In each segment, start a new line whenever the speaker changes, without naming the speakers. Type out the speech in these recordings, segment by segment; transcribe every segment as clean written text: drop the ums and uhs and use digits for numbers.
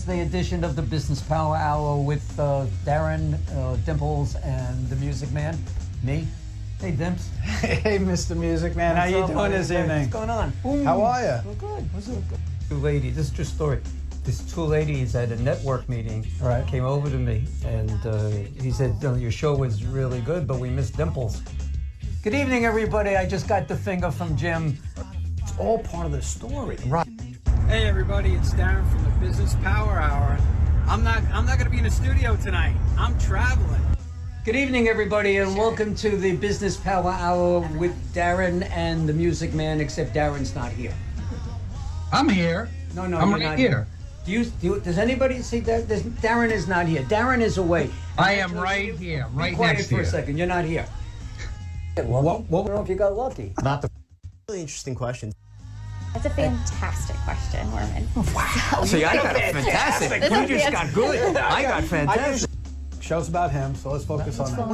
Wednesday edition of the Business Power Hour with Darren, Dimples, and the Music Man. Me. Hey, Dimps.
Hey, Mr. Music Man. How you doing this evening?
What's going on?
How are you?
Well, good. What's up? Two ladies. This is true story. These two ladies at a network meeting came over to me, and he said, your show was really good, but we missed Dimples. Good evening, everybody. I just got the finger from Jim.
It's all part of the story.
Right.
Hey everybody, it's Darren from the Business Power Hour. I'm not going to be in the studio tonight. I'm traveling.
Good evening, everybody, and welcome to the Business Power Hour with Darren and the Music Man, except Darren's not here.
I'm here.
No,
I'm
you're
right
not
here.
Does anybody see that? Darren is not here. Darren is away.
I am right here, right
Be quiet
next
for
to
a
you.
second. You're not here. What? I don't know if you got lucky.
Not the really interesting question.
That's a fantastic question, Norman.
Wow. See, I got a fantastic. You just got good. I got fantastic.
Show's about him, so let's focus on that.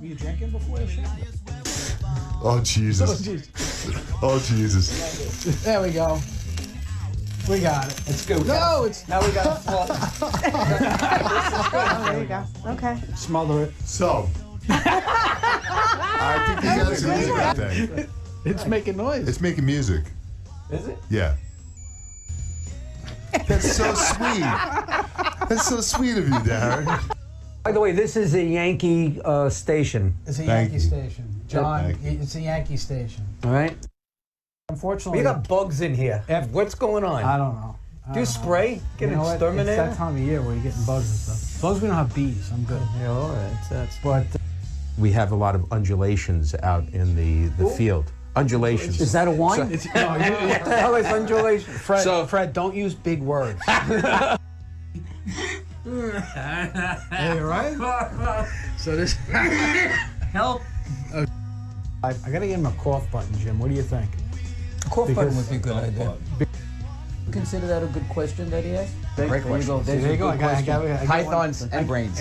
Were you drinking before the show?
Oh, Jesus. Oh, Jesus.
There we go. We got it.
It's good.
No, it's...
Now we got a
There you go. Okay.
Smother it.
So, I think you guys are doing a good thing.
It's making noise.
It's making music.
Is it?
Yeah. That's so sweet. That's so sweet of you, Darren.
By the way, this is a Yankee station.
It's a
Thank
Yankee
you.
station. John,
Thank you.
it's a Yankee station.
All right.
Unfortunately...
We got bugs in here. What's going on?
I don't know.
Do you spray? Get
You
an
know what?
exterminator?
It's that time of year where you're getting bugs and stuff. As long as we don't have bees, I'm good.
Yeah, all right. That's...
But
We have a lot of undulations out in the field. Undulations.
Is that a wine?
it's, no,
What the hell is undulation?
Fred, don't use big words. Hey, right? So this...
Help.
I gotta give him a cough button, Jim. What do you think?
A cough button
Because-
would be a good idea. Consider that a good question that he asked?
Great question.
There's
There
a
you go.
good
I got
question.
Pythons and brains.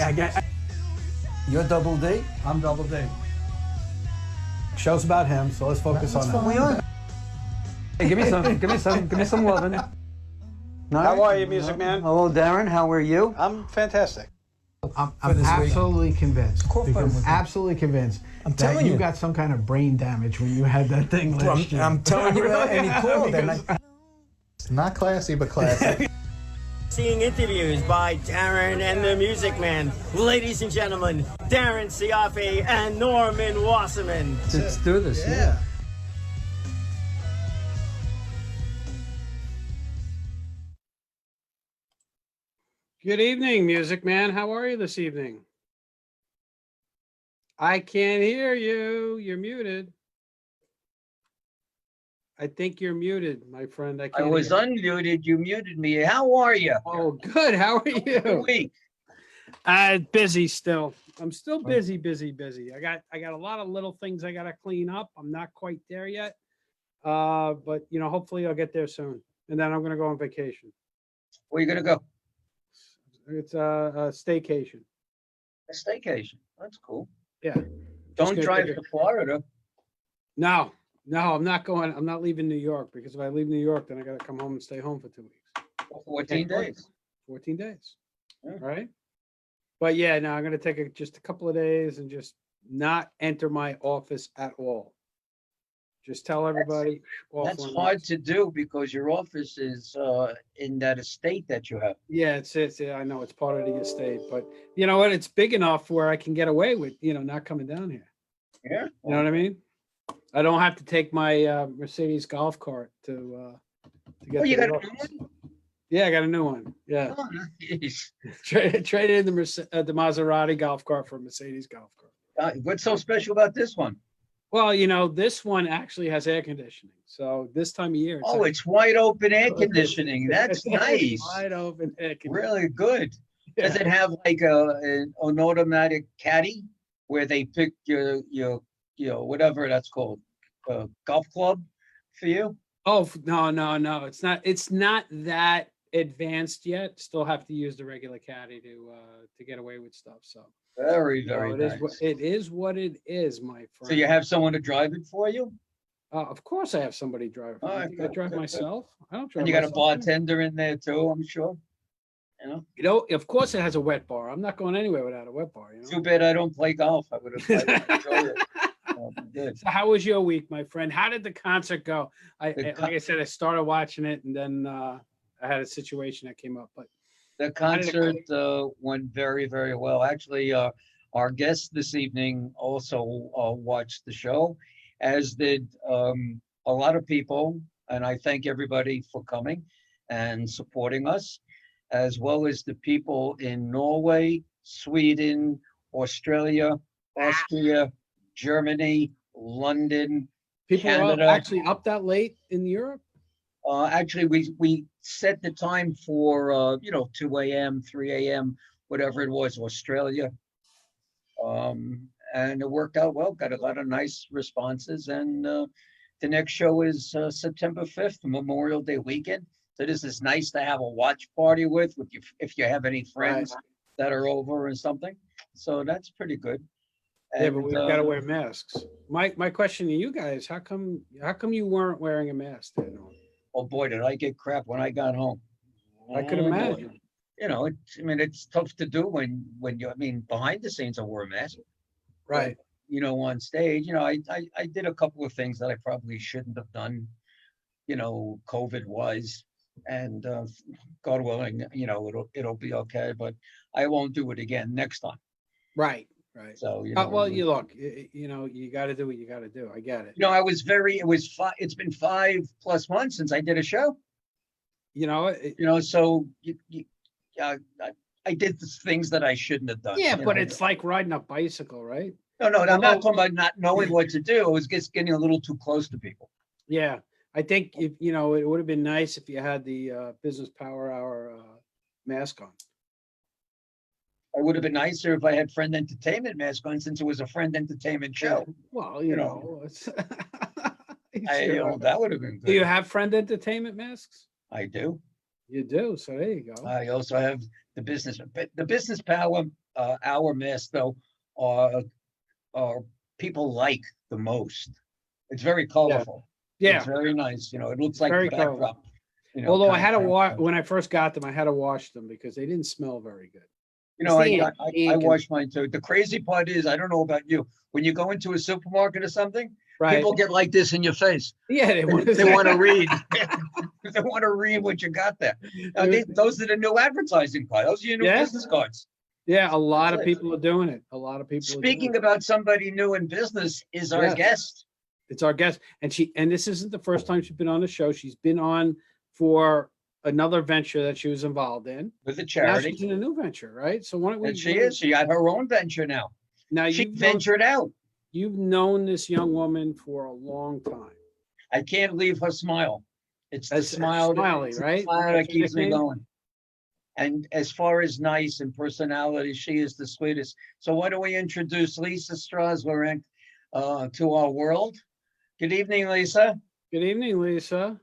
You're double D?
I'm double D. Show's about him, so let's focus on that.
Hey, give me some loving.
How are you, Music Man?
Hello, Darren. How are you?
I'm fantastic. I'm
this week.
absolutely convinced.
Cough button
Because
with me.
absolutely convinced
I'm
that
telling
you
you.
got some kind of brain damage when you had that thing last year.
I'm telling you, and he called. And I,
Not classy, but classy.
Seeing interviews by Darren and the Music Man. Ladies and gentlemen, Darren Siafe and Norman Wasserman.
let's do this.
Yeah.
Good evening, Music Man. How are you this evening? I can't hear you. You're muted. I think you're muted, my friend. I
I
can't
was
hear.
unmuted. You muted me. How are you?
Oh, good. How are you?
Week.
Busy still. I'm still busy. I got a lot of little things I gotta clean up. I'm not quite there yet. But hopefully I'll get there soon. And then I'm gonna go on vacation.
Where you gonna go?
It's a staycation.
A staycation. That's cool.
Yeah.
Don't
gonna
drive
take
to Florida.
No, I'm not going. I'm not leaving New York, because if I leave New York, then I gotta come home and stay home for 2 weeks.
14 days.
14 days.
Yeah.
Right? But yeah, no, I'm gonna take just a couple of days and just not enter my office at all. Just tell everybody.
That's hard to do because your office is in that estate that you have.
Yeah, yeah, I know it's part of the estate, but you know what? It's big enough where I can get away with, not coming down here.
Yeah.
You know what I mean? I don't have to take my Mercedes golf cart to get.
Oh, you
to the
got a new
office.
one?
Yeah, I got a new one. Yeah,
Oh, nice.
traded in the Maserati golf cart for a Mercedes golf cart.
What's so special about this one?
Well, this one actually has air conditioning, so this time of year.
Oh, it's wide open air conditioning. That's nice.
Wide open air conditioning.
Really good.
Yeah.
Does it have like an automatic caddy where they pick your whatever that's called, golf club for you?
Oh no! It's not that advanced yet. Still have to use the regular caddy to get away with stuff. So
Very
it
nice.
is what it is, my friend.
So you have someone to drive it for you?
Of course, I have somebody drive.
All right,
I
good,
drive
good,
myself. I don't drive.
And you got a
myself.
bartender in there too, I'm sure. You know,
Of course it has a wet bar. I'm not going anywhere without a wet bar,
too bad I don't play golf. I would have enjoyed it. Good.
So how was your week, my friend? How did the concert go?
The
Like I said, I started watching it and then I had a situation that came up, but
The concert went very, very well. Actually, our guest this evening also watched the show, as did a lot of people. And I thank everybody for coming and supporting us, as well as the people in Norway, Sweden, Australia, Austria, Germany, London,
people
Canada.
are actually up that late in Europe.
Actually, we set the time for 2 a.m., 3 a.m., whatever it was, Australia. And it worked out well. Got a lot of nice responses. And the next show is September 5th, Memorial Day weekend. So this is nice to have a watch party with you if you have any friends that are over or something. So that's pretty good.
Yeah, but we've got to wear masks. My question to you guys: how come you weren't wearing a mask then?
Oh boy, did I get crap when I got home.
I could imagine.
It's tough to do when behind the scenes I wore a mask.
Right.
But, on stage, I did a couple of things that I probably shouldn't have done, COVID wise, and God willing, it'll be okay, but I won't do it again next time.
Right.
So,
well, you look, you got to do what you got to do. I get it.
It's been 5+ months since I did a show. So I did the things that I shouldn't have done.
Yeah, but it's like riding a bicycle, right?
No, I'm not talking about not knowing what to do. It was just getting a little too close to people.
Yeah, I think if it would have been nice if you had the Business Power Hour mask on.
It would have been nicer if I had Friend Entertainment mask on, since it was a Friend Entertainment show.
Well,
it's that would have been good.
Do you have Friend Entertainment masks?
I do.
You do. So there you go.
I also have the Business Power Hour mask, though, are people like the most. It's very colorful.
Yeah.
It's very nice. It looks like
very
the backdrop.
Although I had to wash when I first got them, I had to wash them because they didn't smell very good.
I wash mine too. The crazy part is, I don't know about you, when you go into a supermarket or something, people get like this in your face.
Yeah, they want
to read. They want to read what you got there. Those are the new advertising cards. Those are your new business cards.
Yeah, a lot of people are doing it.
Speaking about somebody new in business is our guest.
It's our guest, and this isn't the first time she's been on the show. She's been on for another venture that she was involved in
with a charity.
Now she's in a new venture, right? So why don't we?
And she had her own venture now.
Now
she ventured out.
You've known this young woman for a long time.
I can't leave her smile. It's the smile,
right?
Smile that keeps me going. And as far as nice and personality, she is the sweetest. So why don't we introduce Lisa Strahs-Lorenc to our world? Good evening, Lisa.
Good evening, Lisa.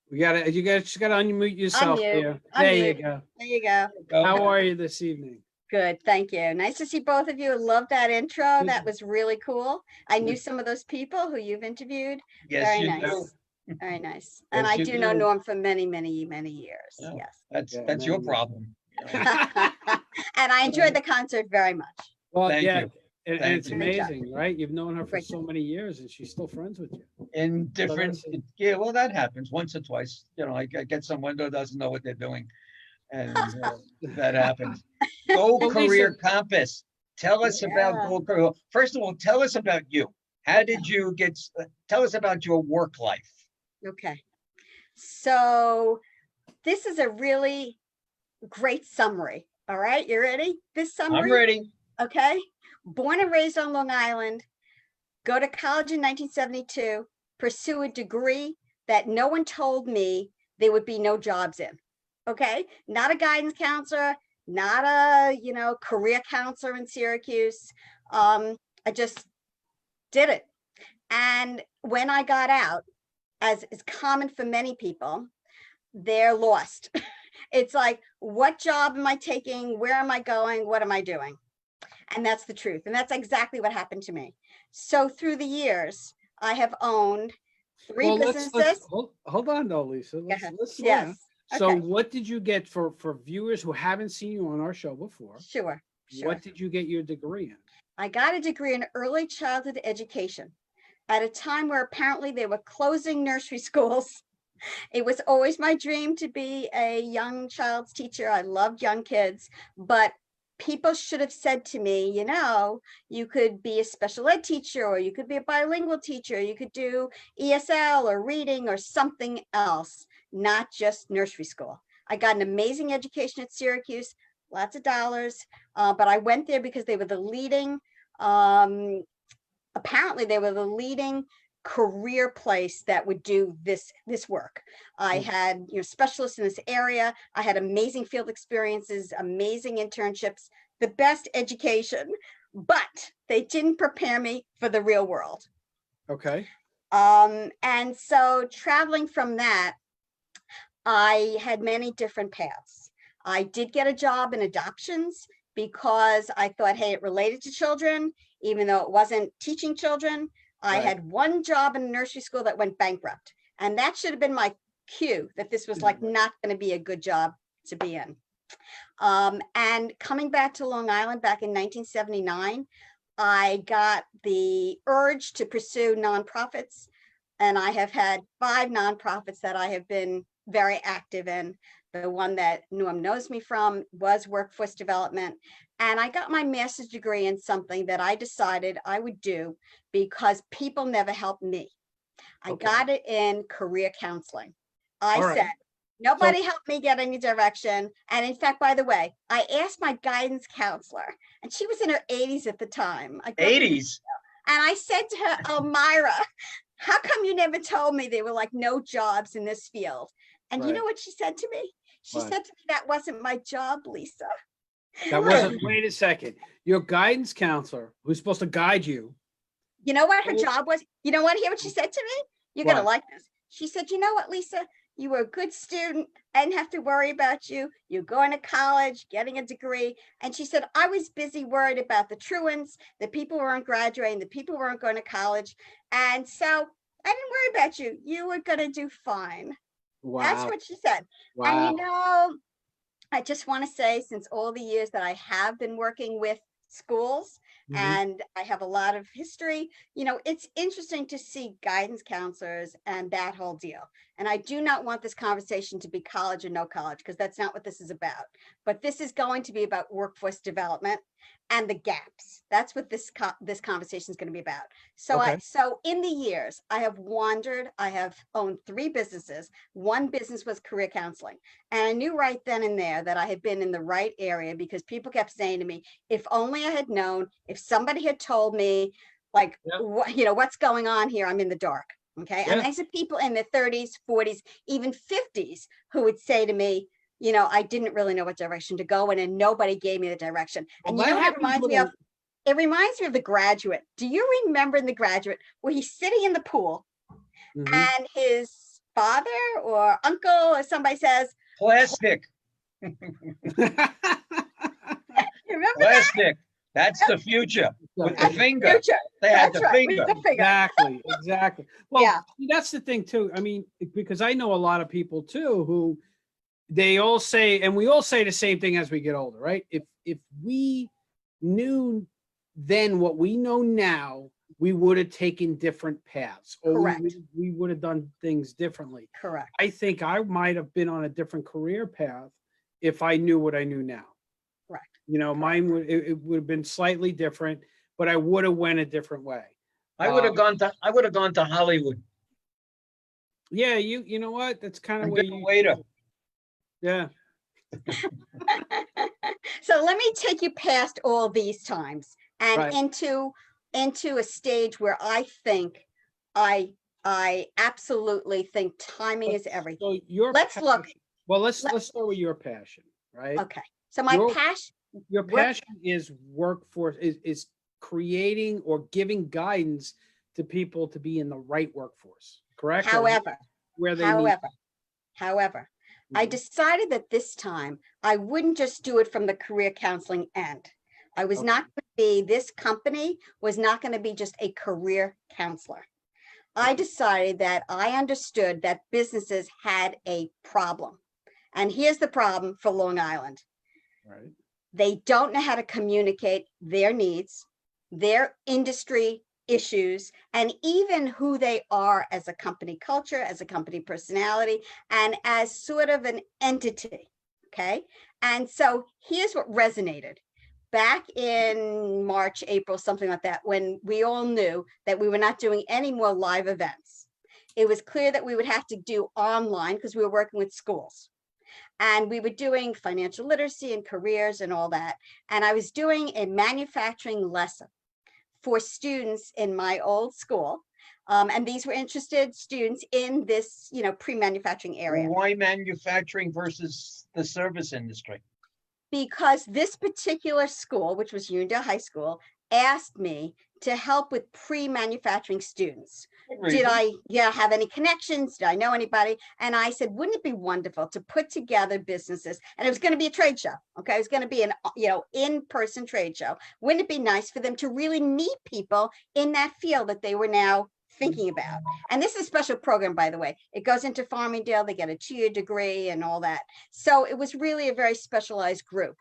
You guys just gotta unmute yourself here.
There you go.
How are you this evening?
Good, thank you. Nice to see both of you. Love that intro. That was really cool. I knew some of those people who you've interviewed.
Yes,
very
you
nice.
do.
Very nice. And I do know Norm for many, many, many years.
Yeah.
Yes.
That's your problem.
And I enjoyed the concert very much.
Well,
Thank you.
And it's amazing, right? You've known her for so many years and she's still friends with you.
In different, well, that happens once or twice. I get someone who doesn't know what they're doing, and that happens. Go Career Compass. Tell us about Go Career. First of all, tell us about you. How did you tell us about your work life?
Okay. So this is a really great summary. All right, you ready? This summary?
I'm ready.
Okay. Born and raised on Long Island, go to college in 1972, pursue a degree that no one told me there would be no jobs in. Okay. Not a guidance counselor, not a, career counselor in Syracuse. I just did it. And when I got out, as is common for many people, they're lost. It's like, what job am I taking? Where am I going? What am I doing? And that's the truth. And that's exactly what happened to me. So through the years, I have owned 3 businesses.
Hold on though, Lisa. So
Okay.
what did you get for viewers who haven't seen you on our show before?
Sure.
What did you get your degree in?
I got a degree in early childhood education at a time where apparently they were closing nursery schools. It was always my dream to be a young child's teacher. I loved young kids, but people should have said to me, you know, you could be a special ed teacher, or you could be a bilingual teacher, you could do ESL or reading or something else, not just nursery school. I got an amazing education at Syracuse, lots of dollars, but I went there because they were the leading, apparently they were the leading career place that would do this work. I had, you know, specialists in this area. I had amazing field experiences, amazing internships, the best education, but they didn't prepare me for the real world.
Okay.
And so traveling from that, I had many different paths. I did get a job in adoptions because I thought, hey, it related to children, even though it wasn't teaching children. I had one job in a nursery school that went bankrupt, and that should have been my cue that this was like not going to be a good job to be in. And coming back to Long Island back in 1979, I got the urge to pursue nonprofits, and I have had 5 nonprofits that I have been very active in. The one that Norm knows me from was workforce development. And I got my master's degree in something that I decided I would do because people never helped me. I got it in career counseling. I said, nobody helped me get any direction. And in fact, by the way, I asked my guidance counselor, and she was in her 80s at the time.
80s.
And I said to her, Elmira, how come you never told me there were like no jobs in this field? And you know what she said to me? She said to me, that wasn't my job, Lisa.
That wasn't, wait a second. Your guidance counselor who's supposed to guide you.
You know what her job was? You know what? Hear what she said to me? You're going to like this. She said, you know what, Lisa? You were a good student. I didn't have to worry about you. You're going to college, getting a degree. And she said, I was busy worried about the truants, the people who weren't graduating, the people who weren't going to college. And so I didn't worry about you. You were going to do fine.
Wow.
That's what she said.
Wow.
And you know, I just want to say, since all the years that I have been working with schools, and I have a lot of history, you know, it's interesting to see guidance counselors and that whole deal. And I do not want this conversation to be college or no college, because that's not what this is about. But this is going to be about workforce development and the gaps. That's what this conversation is going to be about. So so in the years I have wandered, I have owned 3 businesses. One business was career counseling. And I knew right then and there that I had been in the right area, because people kept saying to me, if only I had known, if somebody had told me, like, what, you know, what's going on here, I'm in the dark. Okay. And these are people in their 30s, 40s, even 50s who would say to me, you know, I didn't really know what direction to go in, and nobody gave me the direction. And you know what it reminds me of? It reminds me of The Graduate. Do you remember in The Graduate where he's sitting in the pool and his father or uncle or somebody says,
plastic.
Remember
plastic. That's the future. With the finger. They had the finger.
Exactly. Exactly. Well, that's the thing too. I mean, because I know a lot of people too who they all say, and we all say the same thing as we get older, right? If we knew then what we know now, we would have taken different paths, or we would have done things differently.
Correct.
I think I might have been on a different career path if I knew what I knew now.
Correct.
You know, mine would it would have been slightly different, but I would have went a different way.
I would have gone to Hollywood.
Yeah, you know what? That's kind of
where you waiter.
Yeah.
So let me take you past all these times and into a stage where I think I absolutely think timing is everything.
So
let's look.
Well, let's start with your passion, right?
Okay. So my passion.
Your passion is workforce, is creating or giving guidance to people to be in the right workforce, correct?
However,
Mm-hmm.
I decided that this time I wouldn't just do it from the career counseling end. I was not going to be, this company was not going to be just a career counselor. I decided that I understood that businesses had a problem. And here's the problem for Long Island.
Right.
They don't know how to communicate their needs, their industry issues, and even who they are as a company culture, as a company personality, and as sort of an entity. Okay. And so here's what resonated. Back in March, April, something like that, when we all knew that we were not doing any more live events, it was clear that we would have to do online because we were working with schools. And we were doing financial literacy and careers and all that. And I was doing a manufacturing lesson for students in my old school. And these were interested students in this, pre-manufacturing area.
Why manufacturing versus the service industry?
Because this particular school, which was Uniondale High School, asked me to help with pre-manufacturing students. Did I have any connections? Did I know anybody? And I said, wouldn't it be wonderful to put together businesses? And it was going to be a trade show. Okay. It was going to be an, in-person trade show. Wouldn't it be nice for them to really meet people in that field that they were now thinking about? And this is a special program, by the way. It goes into Farmingdale. They get a 2-year degree and all that. So it was really a very specialized group.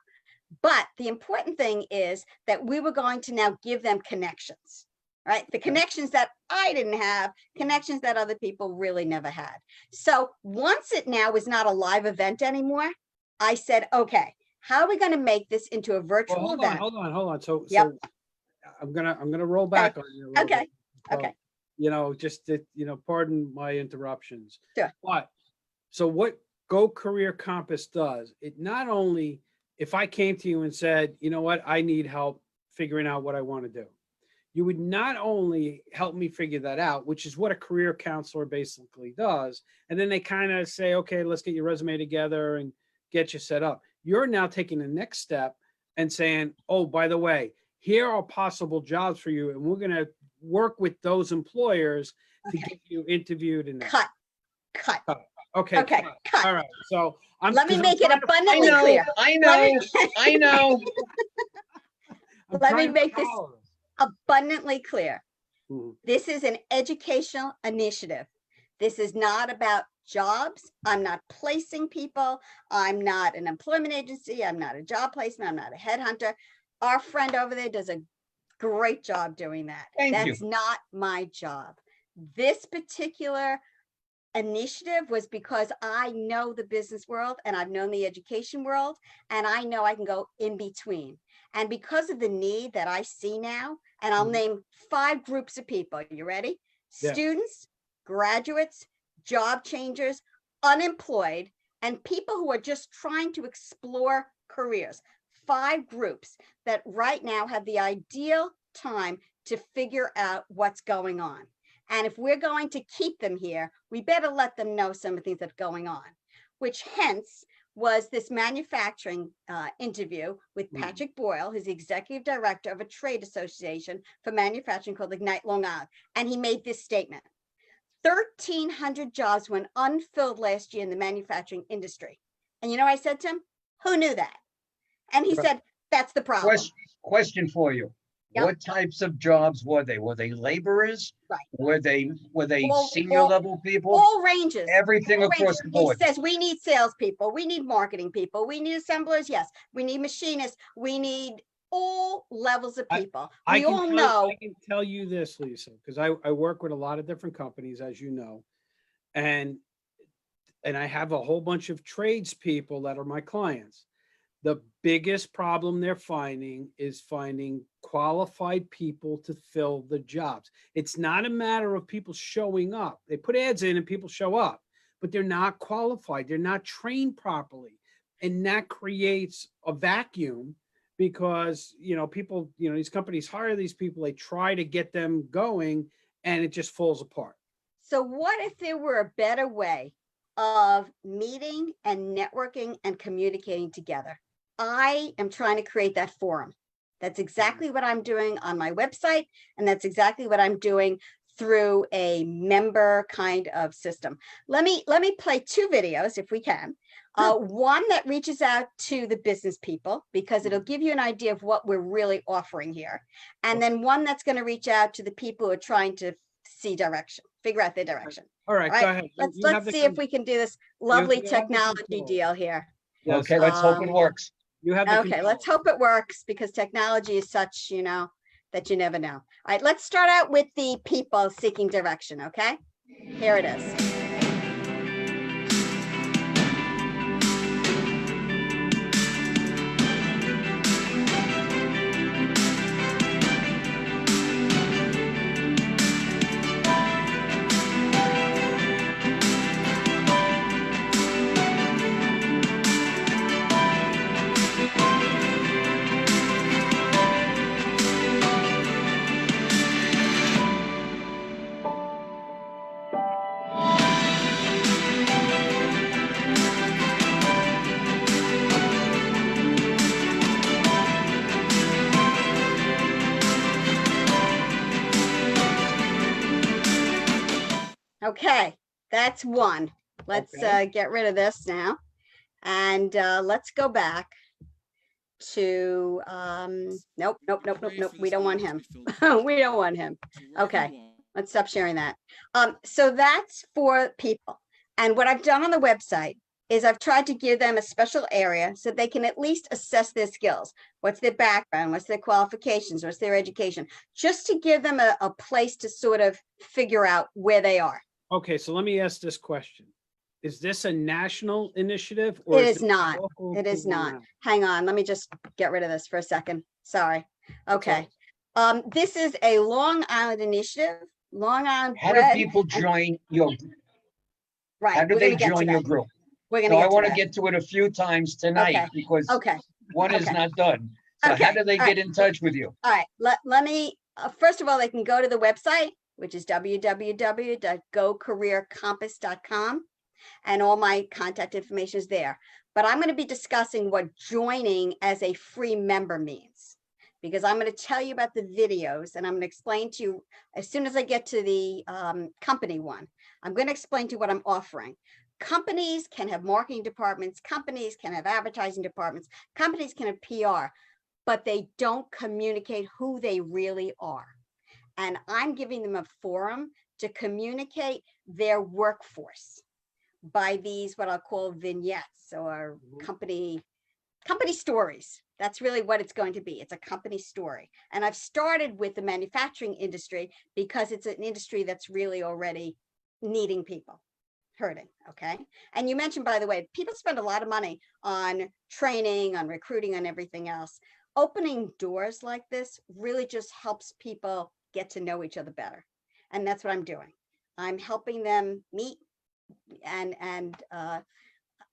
But the important thing is that we were going to now give them connections, right? The connections that I didn't have, connections that other people really never had. So once it now was not a live event anymore, I said, okay, how are we going to make this into a virtual event?
Hold on. So I'm gonna roll back on you.
Okay.
Okay. Just to, pardon my interruptions.
Sure.
But so what Go Career Compass does, it not only, if I came to you and said, you know what, I need help figuring out what I want to do, you would not only help me figure that out, which is what a career counselor basically does. And then they kind of say, okay, let's get your resume together and get you set up. You're now taking the next step and saying, oh, by the way, here are possible jobs for you. And we're going to work with those employers to get you interviewed. And
Cut.
Okay.
Cut.
All right. So
let me make it abundantly clear.
I know.
Let me make this abundantly clear.
Mm-hmm.
This is an educational initiative. This is not about jobs. I'm not placing people. I'm not an employment agency. I'm not a job placement. I'm not a headhunter. Our friend over there does a great job doing that. That's not my job. This particular initiative was because I know the business world and I've known the education world, and I know I can go in between. And because of the need that I see now, and I'll name 5 groups of people. You ready?
Yeah.
Students, graduates, job changers, unemployed, and people who are just trying to explore careers. 5 groups that right now have the ideal time to figure out what's going on. And if we're going to keep them here, we better let them know some of the things that are going on, which hence was this manufacturing interview with Patrick Boyle, who's the executive director of a trade association for manufacturing called Ignite Long Island. And he made this statement: 1,300 jobs went unfilled last year in the manufacturing industry. And I said to him, who knew that? And he said, that's the problem.
Question for you.
Yep.
What types of jobs were they? Were they laborers?
Right.
Were they senior level people?
All ranges.
Everything
all
across
ranges.
the board.
He says we need salespeople, we need marketing people, we need assemblers, yes, we need machinists, we need all levels of people. I can
tell you this, Lisa, because I work with a lot of different companies, as you know, and I have a whole bunch of tradespeople that are my clients. The biggest problem they're finding is finding qualified people to fill the jobs. It's not a matter of people showing up. They put ads in and people show up, but they're not qualified. They're not trained properly. And that creates a vacuum because, people, these companies hire these people, they try to get them going, and it just falls apart.
So what if there were a better way of meeting and networking and communicating together? I am trying to create that forum. That's exactly what I'm doing on my website. And that's exactly what I'm doing through a member kind of system. Let me play 2 videos if we can. One that reaches out to the business people, because it'll give you an idea of what we're really offering here. And then one that's going to reach out to the people who are trying to see direction, figure out their direction.
All right,
All
go
right,
ahead.
let's
You have
let's
the
see if
con-
we can do this
you have
lovely
the
technology
control.
deal here.
Yes,
Okay, let's hope it works.
you have the
Okay,
control.
let's hope it works because technology is such, that you never know. All right, let's start out with the people seeking direction, okay? Here it is. Okay, that's one. Let's
Okay.
get rid of this now. And let's go back to, nope. We don't want him. We don't want him. Okay, let's stop sharing that. So that's for people. And what I've done on the website is I've tried to give them a special area so they can at least assess their skills. What's their background? What's their qualifications? What's their education? Just to give them a place to sort of figure out where they are.
Okay, so let me ask this question. Is this a national initiative?
It
is
is
this
not.
local
It
to
is not.
Long
Hang on. Let me just get rid of this for a second. Sorry.
That's
Okay. This is a Long Island initiative. Long Island
How do
bred.
people join your,
Right.
how do
we're
they
gonna get to
join your
that.
group?
We're
So
gonna
I
get to
want to
that.
get to it a few times tonight
Okay.
because
Okay.
one is
Okay.
not done. So
Okay.
how do they
All
get
right.
in touch with you?
All right. Let me, first of all, they can go to the website, which is www.gocareercompass.com. And all my contact information is there. But I'm going to be discussing what joining as a free member means, because I'm going to tell you about the videos and I'm going to explain to you as soon as I get to the company one. I'm going to explain to you what I'm offering. Companies can have marketing departments, companies can have advertising departments, companies can have PR, but they don't communicate who they really are. And I'm giving them a forum to communicate their workforce by these, what I'll call vignettes or company stories. That's really what it's going to be. It's a company story. And I've started with the manufacturing industry because it's an industry that's really already needing people, hurting, okay? And you mentioned, by the way, people spend a lot of money on training, on recruiting, on everything else. Opening doors like this really just helps people get to know each other better. And that's what I'm doing. I'm helping them meet and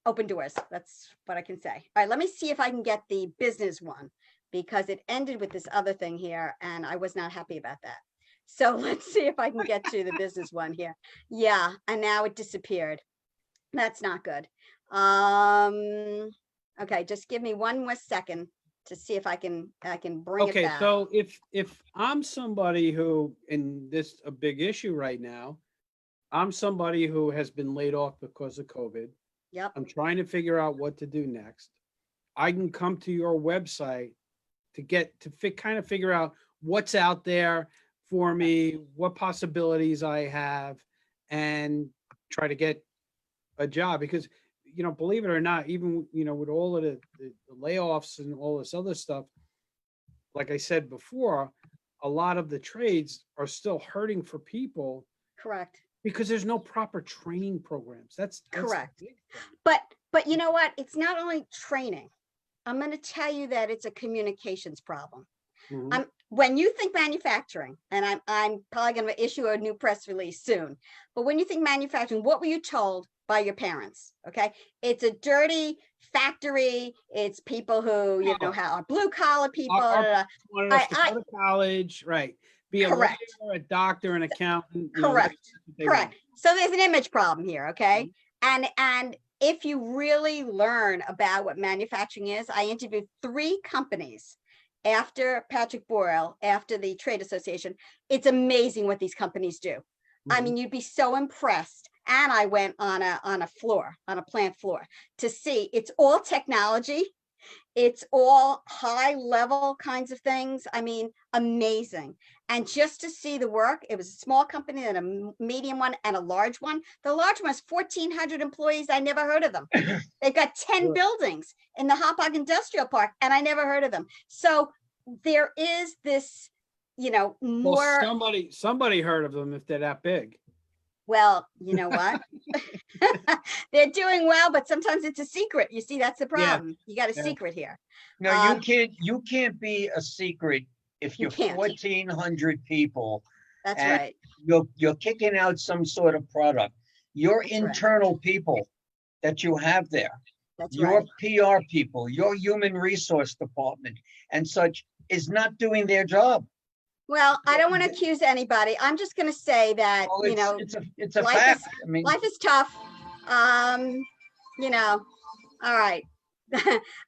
open doors. That's what I can say. All right, let me see if I can get the business one because it ended with this other thing here and I was not happy about that. So let's see if I can get to the business one here. Yeah, and now it disappeared. That's not good. Okay, just give me one more second to see if I can bring it
Okay,
back.
so if I'm somebody who, and this a big issue right now, I'm somebody who has been laid off because of COVID.
Yep.
I'm trying to figure out what to do next. I can come to your website to kind of figure out what's out there for me, what possibilities I have, and try to get a job. Because, believe it or not, even, with all of the layoffs and all this other stuff, like I said before, a lot of the trades are still hurting for people.
Correct.
Because there's no proper training programs. That's
correct.
the big thing.
But you know what? It's not only training. I'm going to tell you that it's a communications problem.
Mhm.
When you think manufacturing, and I'm probably going to issue a new press release soon, but when you think manufacturing, what were you told by your parents? Okay, it's a dirty factory. It's people who are blue collar people.
Our wanted us to go to college, right? Be a
Correct.
lawyer, a doctor, an accountant.
Correct. Correct. So there's an image problem here, okay?
Mm-hmm.
And if you really learn about what manufacturing is, I interviewed 3 companies after Patrick Boyle, after the trade association. It's amazing what these companies do. I mean, you'd be so impressed. And I went on a plant floor to see. It's all technology. It's all high level kinds of things. I mean, amazing. And just to see the work, it was a small company and a medium one and a large one. The large one has 1,400 employees. I never heard of them. They've got 10 buildings in the Hauppauge Industrial Park, and I never heard of them. So there is this, you know, more.
Well, somebody heard of them if they're that big.
Well, you know what? They're doing well, but sometimes it's a secret. You see, that's the problem. You got a secret here.
No, you can't be a secret if you're 1,400 people.
That's right.
You're kicking out some sort of product. Your internal people that you have there, your PR people, your human resource department and such is not doing their job.
Well, I don't want to accuse anybody. I'm just going to say that, you know,
it's a fact. I mean,
life is tough. You know, all right.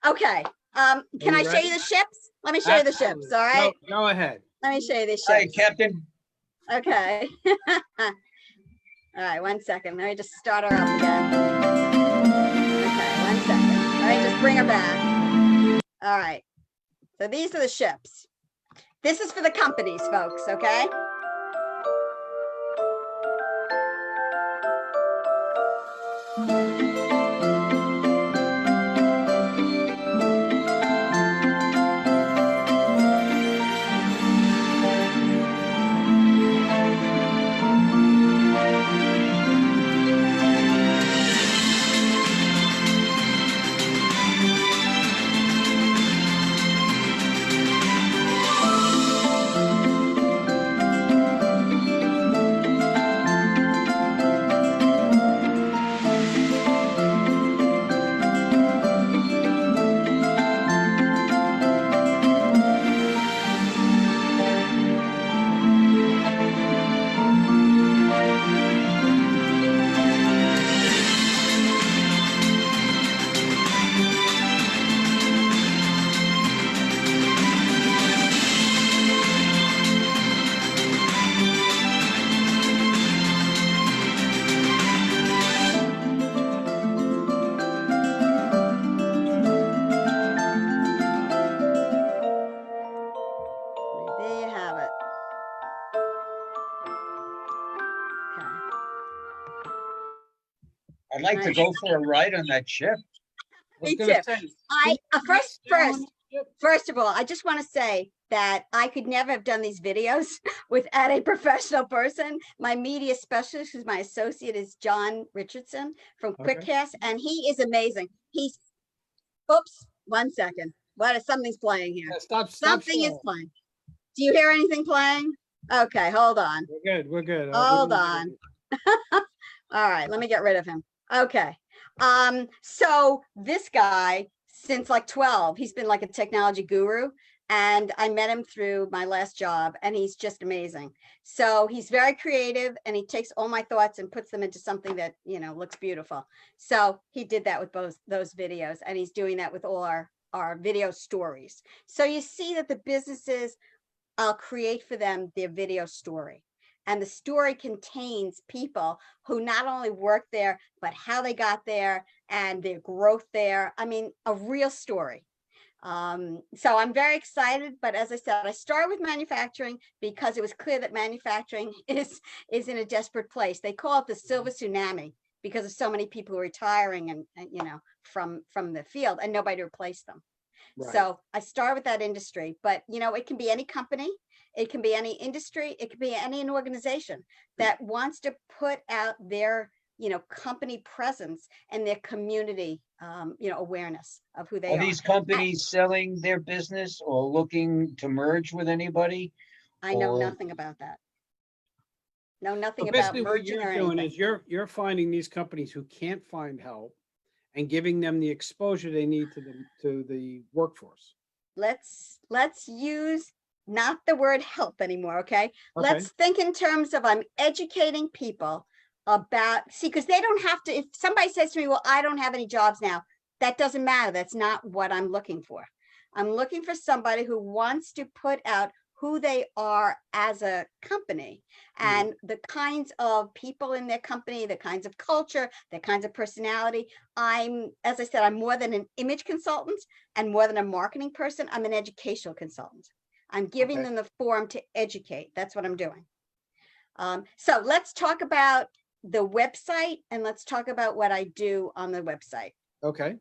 Okay. Can I show you the ships? Let me show you the ships. All right.
Go ahead.
Let me show you the ships.
Hi, Captain.
Okay. All right. 1 second. Let me just start her up again. Okay. 1 second. All right. Just bring her back. All right. So these are the ships. This is for the companies, folks, okay? There you have it. Okay.
I'd like to go for a ride on that ship.
Me too. First of all, I just want to say that I could never have done these videos without a professional person. My media specialist, who's my associate, is John Richardson from QuickCast, and he is amazing. He's, oops, 1 second. Something's playing here. Something is playing. Do you hear anything playing? Okay, hold on.
We're good.
Hold on. All right, let me get rid of him. Okay. So this guy, since like 12, he's been like a technology guru, and I met him through my last job, and he's just amazing. So he's very creative, and he takes all my thoughts and puts them into something that, you know, looks beautiful. So he did that with both those videos, and he's doing that with all our video stories. So you see that the businesses, I'll create for them their video story. And the story contains people who not only work there, but how they got there and their growth there. I mean, a real story. So I'm very excited. But as I said, I started with manufacturing because it was clear that manufacturing is in a desperate place. They call it the silver tsunami because of so many people retiring and you know, from the field, and nobody to replace them. Right. So I start with that industry, but you know, it can be any company, it can be any industry, it could be any organization that wants to put out their, you know, company presence and their community, you know, awareness of who they are.
Are these companies selling their business or looking to merge with anybody?
I know nothing about that. Know nothing about merging or anything.
What you're doing is you're finding these companies who can't find help and giving them the exposure they need to the workforce.
Let's use not the word help anymore, okay? Let's think in terms of I'm educating people about, see, because they don't have to, if somebody says to me, well, I don't have any jobs now, that doesn't matter. That's not what I'm looking for. I'm looking for somebody who wants to put out who they are as a company and the kinds of people in their company, the kinds of culture, the kinds of personality. As I said, I'm more than an image consultant and more than a marketing person. I'm an educational consultant. I'm giving them the forum to educate. That's what I'm doing. So let's talk about the website and let's talk about what I do on the website.
Okay.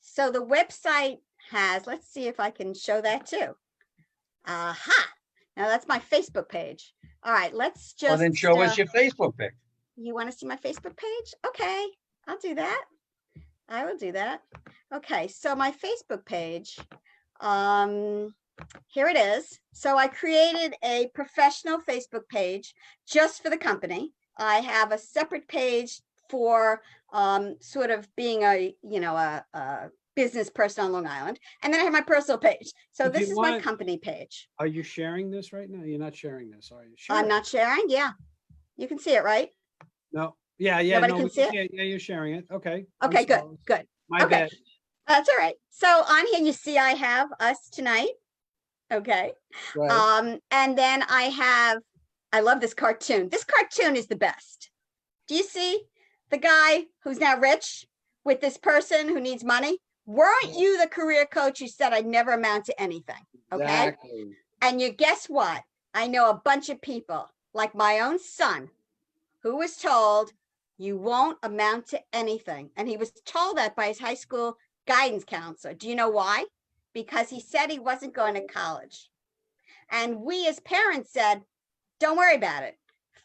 So the website has, let's see if I can show that too. Aha. Now that's my Facebook page. All right, let's just.
Well, then show us your Facebook pic.
You want to see my Facebook page? Okay, I'll do that. I will do that. Okay, so my Facebook page, here it is. So I created a professional Facebook page just for the company. I have a separate page for sort of being a, a business person on Long Island. And then I have my personal page. So this is my company page.
Are you sharing this right now? You're not sharing this, are you?
I'm not sharing. Yeah. You can see it, right?
No. Yeah.
Nobody
no,
can see it?
Yeah, you're sharing it. Okay.
Okay, good.
My bad.
That's all right. So on here, you see I have us tonight. Okay.
Right.
And then I love this cartoon. This cartoon is the best. Do you see the guy who's now rich with this person who needs money? Weren't you the career coach who said I'd never amount to anything? Okay.
Exactly.
And you guess what? I know a bunch of people, like my own son, who was told you won't amount to anything. And he was told that by his high school guidance counselor. Do you know why? Because he said he wasn't going to college. And we as parents said, don't worry about it.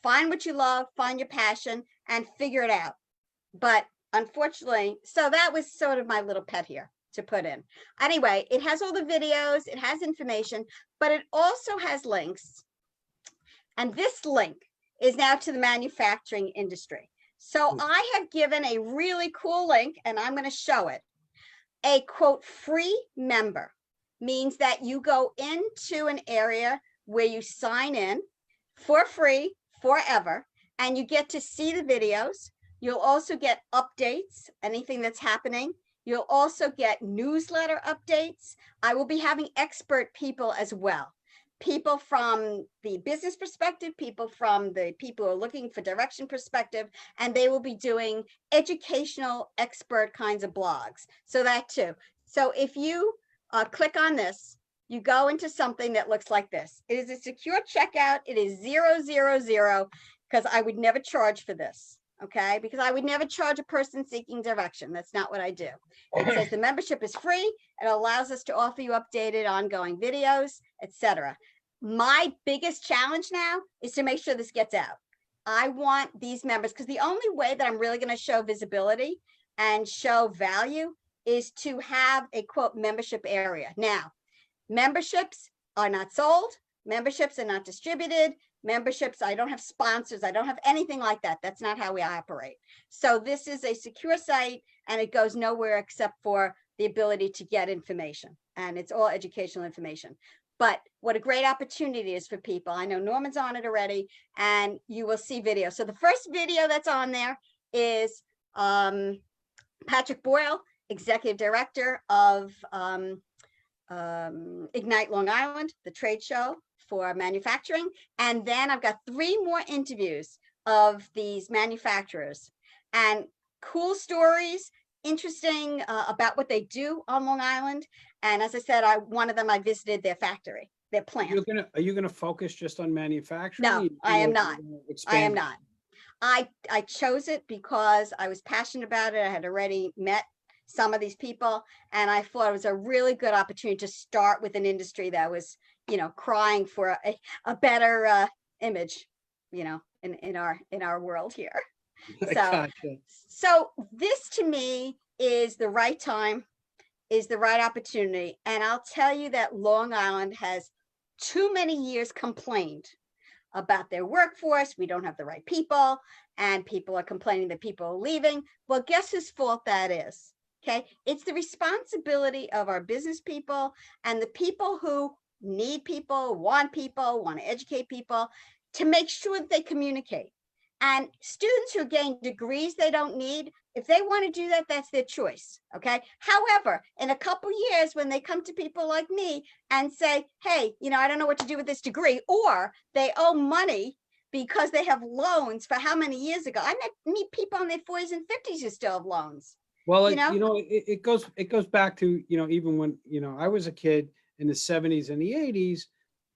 Find what you love, find your passion, and figure it out. But unfortunately, so that was sort of my little pet here to put in. Anyway, it has all the videos, it has information, but it also has links. And this link is now to the manufacturing industry. So I have given a really cool link, and I'm going to show it. A quote, free member means that you go into an area where you sign in for free forever, and you get to see the videos. You'll also get updates, anything that's happening. You'll also get newsletter updates. I will be having expert people as well. People from the business perspective, people from the people who are looking for direction perspective, and they will be doing educational expert kinds of blogs. So that too. So if you click on this, you go into something that looks like this. It is a secure checkout. It is 000 because I would never charge for this. Okay, because I would never charge a person seeking direction. That's not what I do. It says the membership is free. It allows us to offer you updated ongoing videos, etc. My biggest challenge now is to make sure this gets out. I want these members, because the only way that I'm really going to show visibility and show value is to have a quote membership area. Now, memberships are not sold. Memberships are not distributed. Memberships, I don't have sponsors. I don't have anything like that. That's not how we operate. So this is a secure site, and it goes nowhere except for the ability to get information. And it's all educational information. But what a great opportunity is for people. I know Norman's on it already, and you will see video. So the first video that's on there is Patrick Boyle, Executive Director of Ignite Long Island, the trade show for manufacturing. And then I've got 3 more interviews of these manufacturers and cool stories, interesting about what they do on Long Island. And as I said, one of them, I visited their factory, their plant.
Are you gonna focus just on manufacturing?
No, I am not. I am not. I chose it because I was passionate about it. I had already met some of these people, and I thought it was a really good opportunity to start with an industry that was, crying for a better image, in our world here. So this to me is the right time, is the right opportunity. And I'll tell you that Long Island has too many years complained about their workforce. We don't have the right people, and people are complaining that people are leaving. Well, guess whose fault that is? Okay, it's the responsibility of our business people and the people who need people, want to educate people, to make sure that they communicate. And students who gain degrees they don't need, if they want to do that, that's their choice. Okay. However, in a couple years, when they come to people like me and say, hey, I don't know what to do with this degree, or they owe money because they have loans for how many years ago? I meet people in their 40s and 50s who still have loans.
Well, it goes back to, even when, I was a kid in the 70s and the 80s,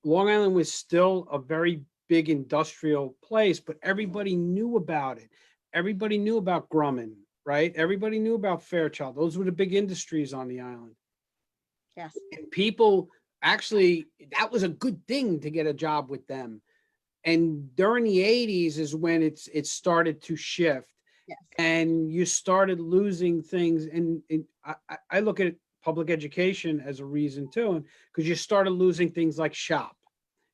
Long Island was still a very big industrial place, but everybody knew about it. Everybody knew about Grumman, right? Everybody knew about Fairchild. Those were the big industries on the island.
Yes.
And people actually, that was a good thing to get a job with them. And during the 80s is when it started to shift.
Yes.
And you started losing things. And I look at public education as a reason too, because you started losing things like shop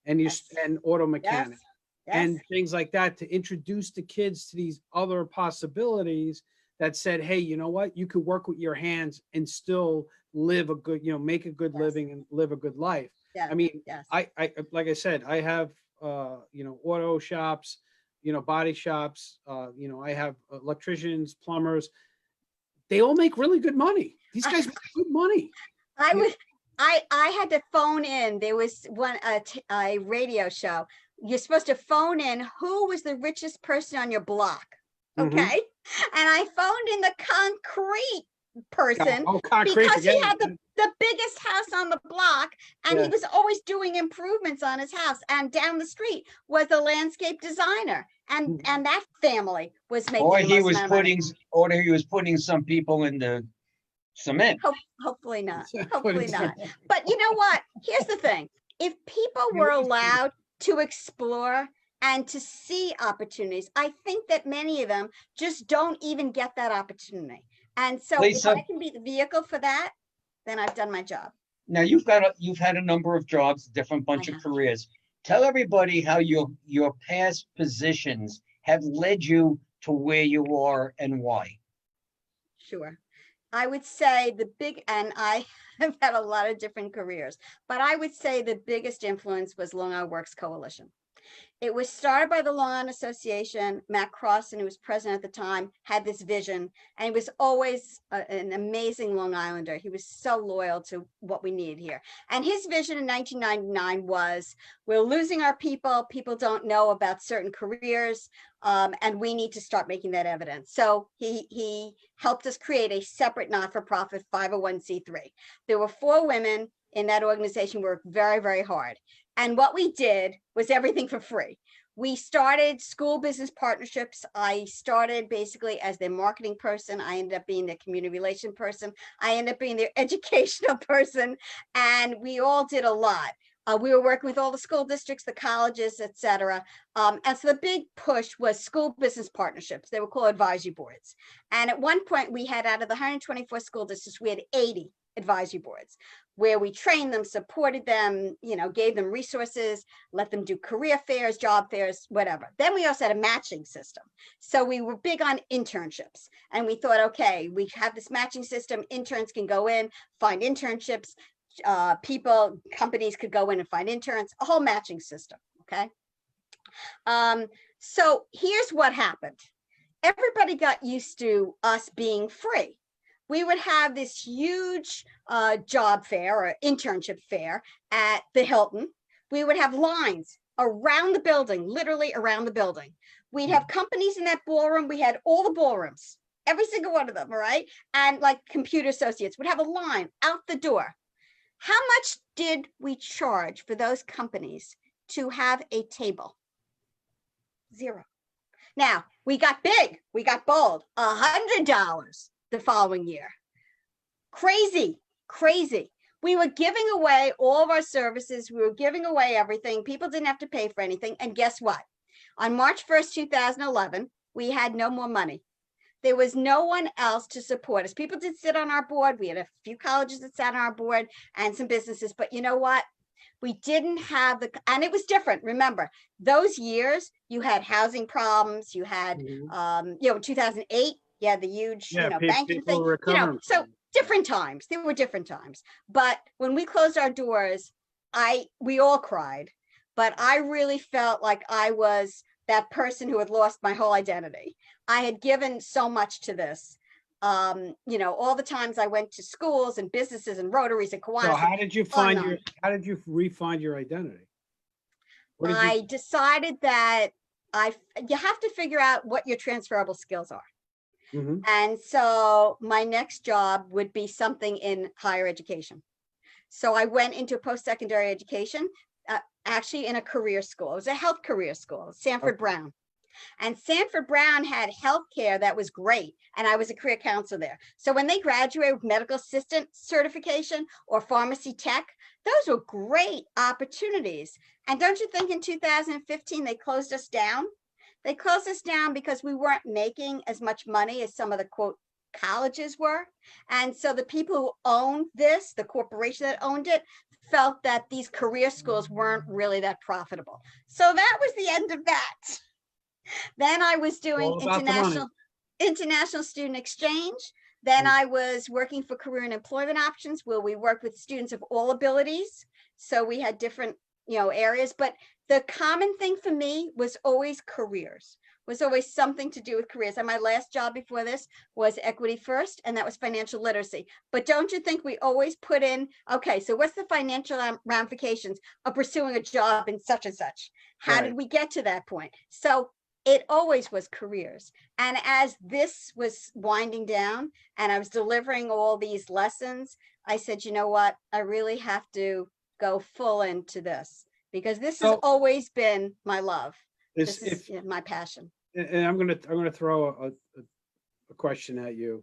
and and auto mechanic and things like that, to introduce the kids to these other possibilities that said, hey, you know what, you could work with your hands and still live a good, make a good living and live a good life. I mean, I like I said, I have auto shops, body shops, I have electricians, plumbers. They all make really good money. These guys make good money.
I had to phone in. There was a radio show. You're supposed to phone in who was the richest person on your block. Okay. And I phoned in the concrete person because he had the biggest house on the block, and he was always doing improvements on his house. And down the street was a landscape designer, and that family was making.
Or he was putting some people in the cement.
Hopefully not. Hopefully not. But you know what? Here's the thing: if people were allowed to explore and to see opportunities, I think that many of them just don't even get that opportunity. And so, Lisa, if I can be the vehicle for that, then I've done my job.
Now you've had a number of jobs, different bunch of careers. Tell everybody how your past positions have led you to where you are and why.
Sure. I would say and I have had a lot of different careers, but I would say the biggest influence was Long Island Works Coalition. It was started by the Long Island Association. Matt Crossan, who was president at the time, had this vision, and he was always an amazing Long Islander. He was so loyal to what we needed here. And his vision in 1999 was, we're losing our people. People don't know about certain careers, and we need to start making that evidence. So he helped us create a separate not-for-profit 501c3. There were 4 women in that organization who worked very, very hard. And what we did was everything for free. We started school business partnerships. I started basically as their marketing person. I ended up being their community relation person. I ended up being their educational person. And we all did a lot. We were working with all the school districts, the colleges, et cetera. And so the big push was school business partnerships. They were called advisory boards. And at one point we had, out of the 124 school districts, we had 80 advisory boards, where we trained them, supported them, gave them resources, let them do career fairs, job fairs, whatever. Then we also had a matching system. So we were big on internships, and we thought, okay, we have this matching system. Interns can go in, find internships. Companies could go in and find interns, a whole matching system. Okay. So here's what happened. Everybody got used to us being free. We would have this huge job fair or internship fair at the Hilton. We would have lines around the building, literally around the building. We'd have companies in that ballroom. We had all the ballrooms, every single one of them, all right? And like Computer Associates would have a line out the door. How much did we charge for those companies to have a table? $0. Now, we got big, we got bold, $100 the following year. Crazy, crazy. We were giving away all of our services. We were giving away everything. People didn't have to pay for anything. And guess what? On March 1st, 2011, we had no more money. There was no one else to support us. People did sit on our board. We had a few colleges that sat on our board and some businesses. But you know what? We didn't have and it was different. Remember, those years, you had housing problems. You had, 2008, you had the huge, banking thing. So different times. There were different times. But when we closed our doors, we all cried. But I really felt like I was that person who had lost my whole identity. I had given so much to this. All the times I went to schools and businesses and Rotaries and Kiwanis.
So how did you refine your identity?
I decided that you have to figure out what your transferable skills are. Mm-hmm. And so my next job would be something in higher education. So I went into post-secondary education. actually in a career school. It was a health career school, Sanford Brown. And Sanford Brown had healthcare that was great. And I was a career counselor there. So when they graduated with medical assistant certification or pharmacy tech, those were great opportunities. And don't you think in 2015, they closed us down? They closed us down because we weren't making as much money as some of the quote colleges were. And so the people who owned this, the corporation that owned it, felt that these career schools weren't really that profitable. So that was the end of that. Then I was doing international student exchange. Then I was working for career and employment options, where we worked with students of all abilities. So we had different, areas, but the common thing for me was always careers, was always something to do with careers. And my last job before this was Equity First, and that was financial literacy. But don't you think we always put in, okay, so what's the financial ramifications of pursuing a job in such and such? How did we get to that point? So it always was careers. And as this was winding down and I was delivering all these lessons, I said, you know what, I really have to go full into this, because this has always been my love. This is my passion.
And I'm gonna throw a question at you.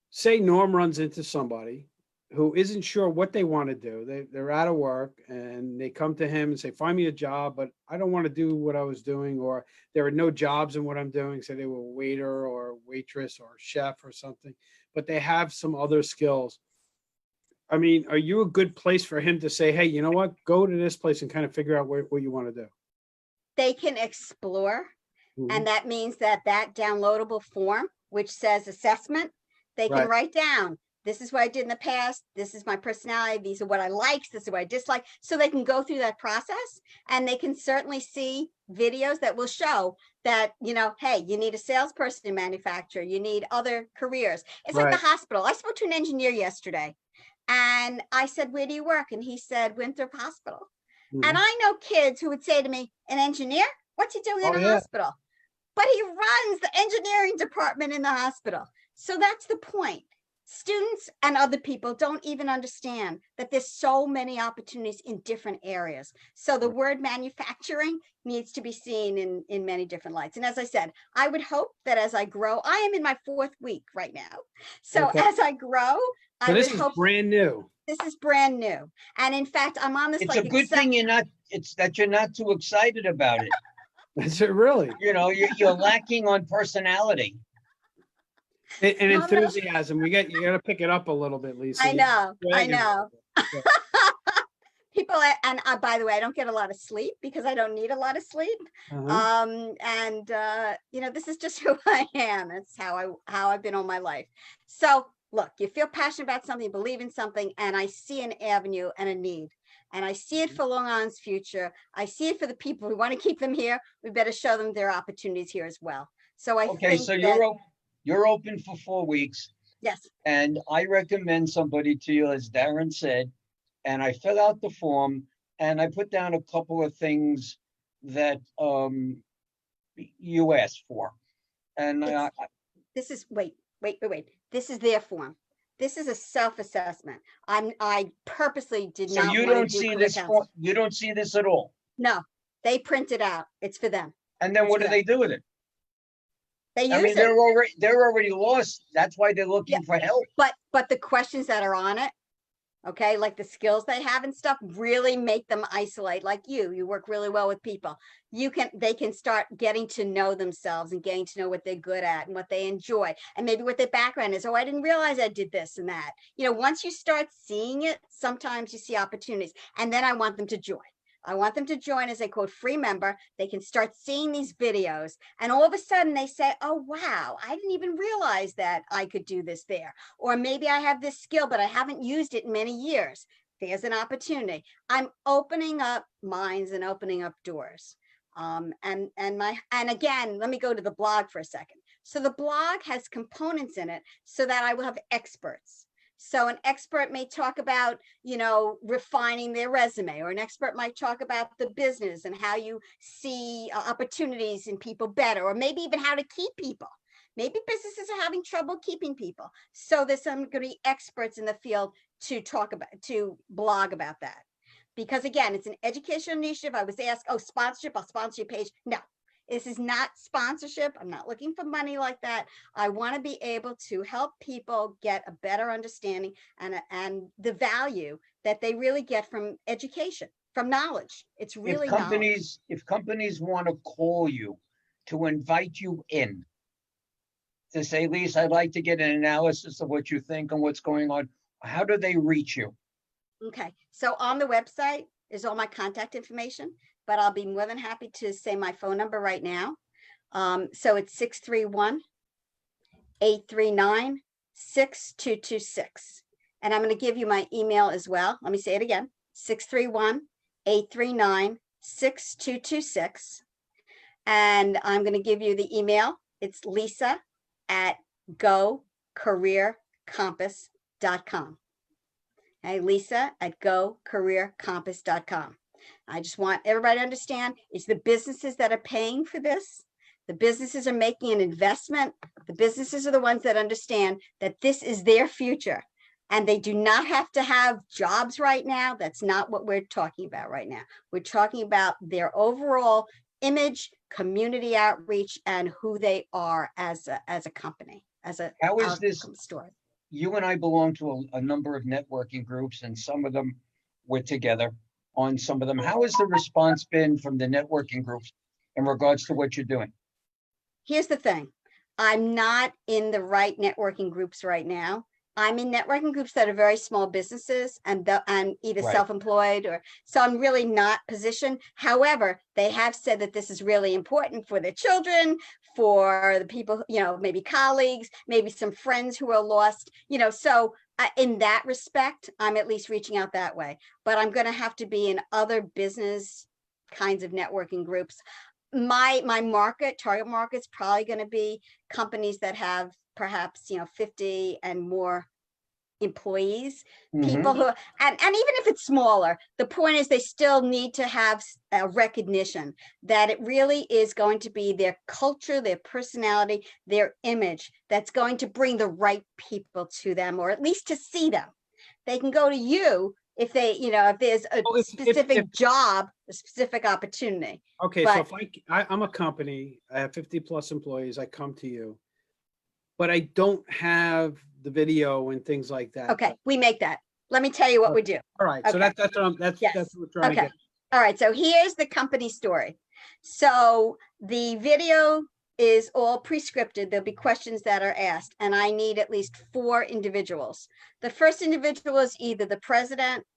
Say Norm runs into somebody who isn't sure what they want to do. They're out of work and they come to him and say, find me a job, but I don't want to do what I was doing, or there are no jobs in what I'm doing. Say they were a waiter or waitress or chef or something, but they have some other skills. I mean, are you a good place for him to say, hey, you know what, go to this place and kind of figure out what you want to do?
They can explore. And that means that downloadable form, which says assessment, they can write down, this is what I did in the past. This is my personality. These are what I like. This is what I dislike. So they can go through that process, and they can certainly see videos that will show that, hey, you need a salesperson in manufacture. You need other careers. It's like the hospital. I spoke to an engineer yesterday, and I said, where do you work? And he said, Winthrop Hospital. And I know kids who would say to me, an engineer? What's he doing in a hospital? But he runs the engineering department in the hospital. So that's the point. Students and other people don't even understand that there's so many opportunities in different areas. So the word manufacturing needs to be seen in many different lights. And as I said, I would hope that as I grow, I am in my 4th week right now. So as I grow, I would hope
brand new.
This is brand new. And in fact, I'm on this.
It's a good thing you're not too excited about it.
That's it, really.
You're lacking on personality.
And enthusiasm. You got to pick it up a little bit, Lisa.
I know. People, and by the way, I don't get a lot of sleep because I don't need a lot of sleep. This is just who I am. It's how I've been all my life. So look, you feel passionate about something, believe in something, and I see an avenue and a need. And I see it for Long Island's future. I see it for the people who want to keep them here. We better show them their opportunities here as well. So I think
so you're open for 4 weeks.
Yes.
And I recommend somebody to you, as Darren said, and I fill out the form and I put down a couple of things that you asked for. And
this is wait. This is their form. This is a self-assessment. I purposely did not.
So you don't see this form, you don't see this at all?
No, they print it out. It's for them.
And then what do they do with it?
They use it.
They're already lost. That's why they're looking for help.
But the questions that are on it, okay, like the skills they have and stuff, really make them isolate. Like you work really well with people. They can start getting to know themselves and getting to know what they're good at and what they enjoy, and maybe what their background is. Oh, I didn't realize I did this and that. Once you start seeing it, sometimes you see opportunities, and then I want them to join. I want them to join as a quote free member. They can start seeing these videos, and all of a sudden they say, oh, wow, I didn't even realize that I could do this there. Or maybe I have this skill, but I haven't used it in many years. There's an opportunity. I'm opening up minds and opening up doors. And again, let me go to the blog for a second. So the blog has components in it so that I will have experts. So an expert may talk about, refining their resume, or an expert might talk about the business and how you see opportunities in people better, or maybe even how to keep people. Maybe businesses are having trouble keeping people. So there's some going to be experts in the field to blog about that. because again, it's an educational initiative. I was asked, oh, sponsorship, I'll sponsor your page. No, this is not sponsorship. I'm not looking for money like that. I want to be able to help people get a better understanding and the value that they really get from education, from knowledge. It's really knowledge.
If companies want to call you to invite you in to say, Lisa, I'd like to get an analysis of what you think and what's going on, how do they reach you?
Okay, so on the website is all my contact information, but I'll be more than happy to say my phone number right now. So it's 631-839-6226. And I'm going to give you my email as well. Let me say it again, 631-839-6226. And I'm going to give you the email. It's lisa@gocareercompass.com. Okay, lisa@gocareercompass.com. I just want everybody to understand it's the businesses that are paying for this. The businesses are making an investment. The businesses are the ones that understand that this is their future and they do not have to have jobs right now. That's not what we're talking about right now. We're talking about their overall image, community outreach, and who they are as a company, as a
How is this
store.
You and I belong to a number of networking groups, and some of them we're together on some of them. How has the response been from the networking groups in regards to what you're doing?
Here's the thing. I'm not in the right networking groups right now. I'm in networking groups that are very small businesses and either
Right.
self-employed or, so I'm really not positioned. However, they have said that this is really important for their children, for the people, you know, maybe colleagues, maybe some friends who are lost, you know, so in that respect, I'm at least reaching out that way, but I'm going to have to be in other business kinds of networking groups. My target market's probably going to be companies that have perhaps, you know, 50 and more employees, people who, and even if it's smaller, the point is they still need to have a recognition that it really is going to be their culture, their personality, their image that's going to bring the right people to them, or at least to see them. They can go to you if they, you know, if there's a specific job, a specific opportunity.
Okay,
But,
so if I'm a company, I have 50 plus employees, I come to you, but I don't have the video and things like that.
okay, we make that. Let me tell you what we do.
All right, so
Okay.
that's what that's what we're trying to
Okay.
get.
All right. So here's the company story. So the video is all pre-scripted. There'll be questions that are asked, and I need at least 4 individuals. The first individual is either the president,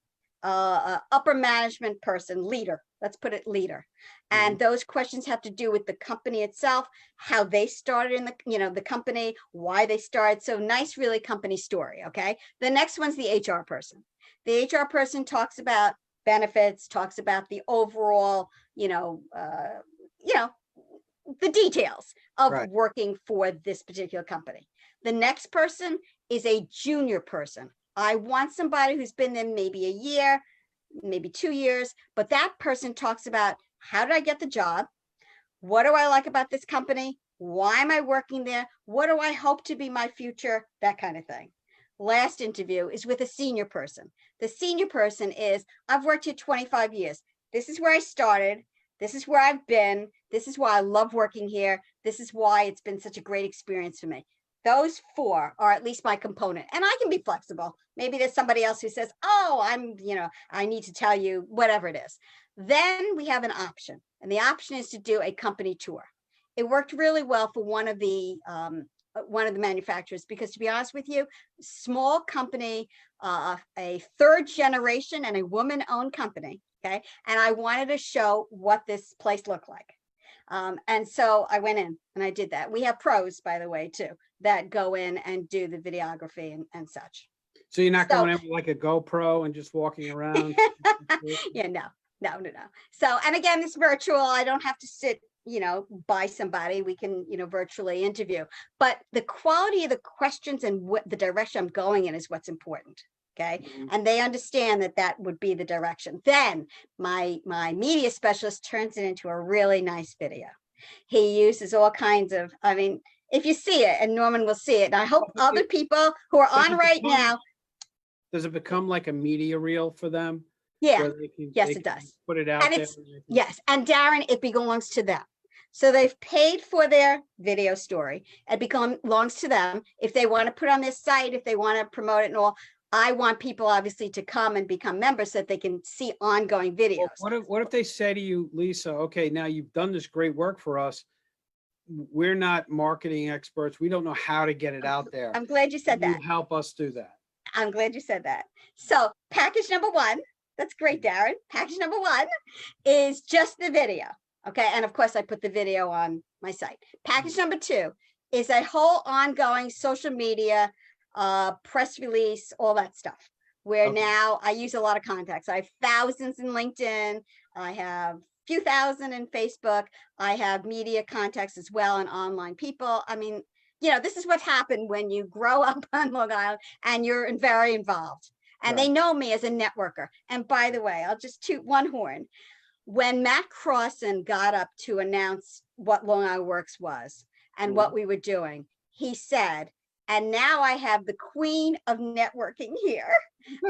upper management person, leader. Let's put it leader. And those questions have to do with the company itself, how they started in the, you know, the company, why they started. So nice, really company story. Okay. The next one's the HR person. The HR person talks about benefits, talks about the overall, the details of working for this particular company. The next person is a junior person. I want somebody who's been there maybe a year, maybe 2 years, but that person talks about, how did I get the job? What do I like about this company? Why am I working there? What do I hope to be my future? That kind of thing. Last interview is with a senior person. The senior person is, I've worked here 25 years. This is where I started. This is where I've been. This is why I love working here. This is why it's been such a great experience for me. Those 4 are at least my component, and I can be flexible. Maybe there's somebody else who says, oh, I need to tell you whatever it is. Then we have an option, and the option is to do a company tour. It worked really well for one of the manufacturers, because to be honest with you, small company, a 3rd generation and a woman-owned company. Okay. And I wanted to show what this place looked like. And so I went in and I did that. We have pros, by the way, too, that go in and do the videography and such.
So you're not going in with like a GoPro and just walking around?
Yeah, no. So, and again, it's virtual. I don't have to sit, by somebody. We can, virtually interview. But the quality of the questions and what the direction I'm going in is what's important. Okay. And they understand that would be the direction. Then my media specialist turns it into a really nice video. He uses all kinds of, if you see it, and Norman will see it, and I hope other people who are on right now.
Does it become like a media reel for them?
Yeah.
where they can-
Yes,
they
it
can
does.
Put it out
And
there.
it's, yes, and Darren, it belongs to them. So they've paid for their video story. It belongs to them. If they want to put on their site, if they want to promote it and all, I want people obviously to come and become members so that they can see ongoing videos.
Well, what if they say to you, Lisa, okay, now you've done this great work for us. We're not marketing experts. We don't know how to get it out there.
I'm glad you said
Can
that.
you help us do that?
I'm glad you said that. So package number one, that's great, Darren. Package number one is just the video. Okay. And of course I put the video on my site. Package number two is a whole ongoing social media, press release, all that stuff. Where
Okay.
now I use a lot of contacts. I have thousands in LinkedIn. I have a few thousand in Facebook. I have media contacts as well and online people. I mean, you know, this is what happened when you grow up on Long Island and you're very involved. And they know me as a networker. And by the way, I'll just toot one horn. When Matt Crossan got up to announce what Long Island Works was and what we were doing, he said, and now I have the queen of networking here.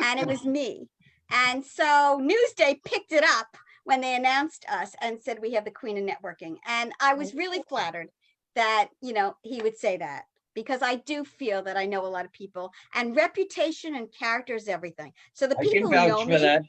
And it was me. And so Newsday picked it up when they announced us and said, we have the queen of networking. And I was really flattered that, you know, he would say that, because I do feel that I know a lot of people, and reputation and character is everything. So the
I
people
can
who
vouch
know
for
me,
that.